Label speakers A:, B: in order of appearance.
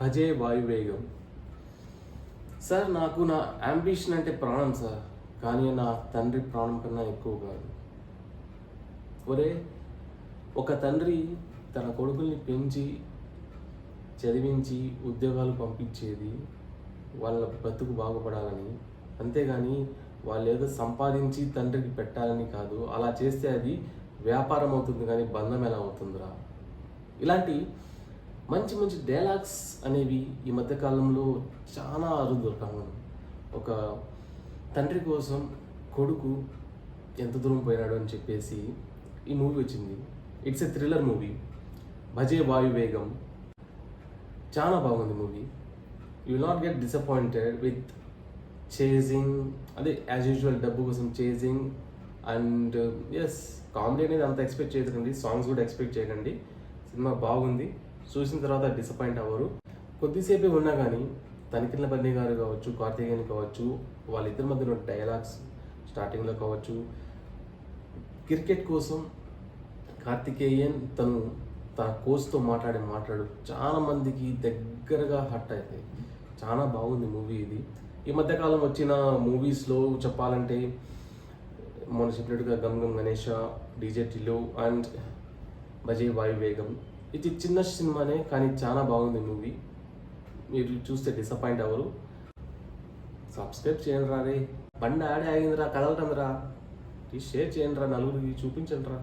A: భజే వాయువేగం. Sir, నాకు నా ambition అంటే ప్రాణం సార్, కానీ నా తండ్రి ప్రాణం కన్నా ఎక్కువ కాదు. ఒరే, ఒక తండ్రి తన కొడుకుల్ని పెంచి చదివించి ఉద్యోగాలు పంపించేది వాళ్ళ బ్రతుకు బాగుపడాలని, అంతేగాని వాళ్ళు ఏదో సంపాదించి తండ్రికి పెట్టాలని కాదు. అలా చేస్తే అది వ్యాపారం అవుతుంది, కానీ బంధం ఎలా అవుతుందిరా? ఇలాంటి మంచి మంచి డైలాగ్స్ అనేవి ఈ మధ్యకాలంలో చాలా అరుదు దొరకడం. ఒక తండ్రి కోసం కొడుకు ఎంత దూరం పోయినాడు అని చెప్పేసి ఈ మూవీ వచ్చింది. ఇట్స్ ఎ థ్రిల్లర్ మూవీ, భజే వాయువేగం. చాలా బాగుంది movie. You will not get disappointed with chasing, అదే యాజ్ యూజువల్ డబ్బు కోసం చేజింగ్. అండ్ ఎస్, కామెడీ అనేది అంత ఎక్స్పెక్ట్ చేయకండి, సాంగ్స్ కూడా ఎక్స్పెక్ట్ చేయకండి. సినిమా బాగుంది, చూసిన తర్వాత డిసప్పాయింట్ అవ్వరు. కొద్దిసేపే ఉన్నా కానీ తనిఖీల బన్నీ గారు కావచ్చు, కార్తికేయన్ కావచ్చు, వాళ్ళిద్దరి మధ్యలో డైలాగ్స్ స్టార్టింగ్లో కావచ్చు, క్రికెట్ కోసం కార్తికేయన్ తన కోచ్తో మాట్లాడు చాలా మందికి దగ్గరగా హట్ అవుతాయి. చాలా బాగుంది మూవీ ఇది. ఈ మధ్యకాలం వచ్చిన మూవీస్లో చెప్పాలంటే మొన్న చెప్పినట్టుగా గమ్ గమ్ గణేష, డీజే టిల్లు అండ్ భజే వాయువేగం, ఇది చిన్న సినిమానే కానీ చాలా బాగుంది మూవీ. మీరు చూస్తే డిసప్పాయింట్ అవ్వరు. సబ్స్క్రైబ్ చేయండి రా రే, బండి ఆడే ఆగిందిరా, కదలటందిరా, షేర్ చేయండి రా, నలుగురికి చూపించండి రా.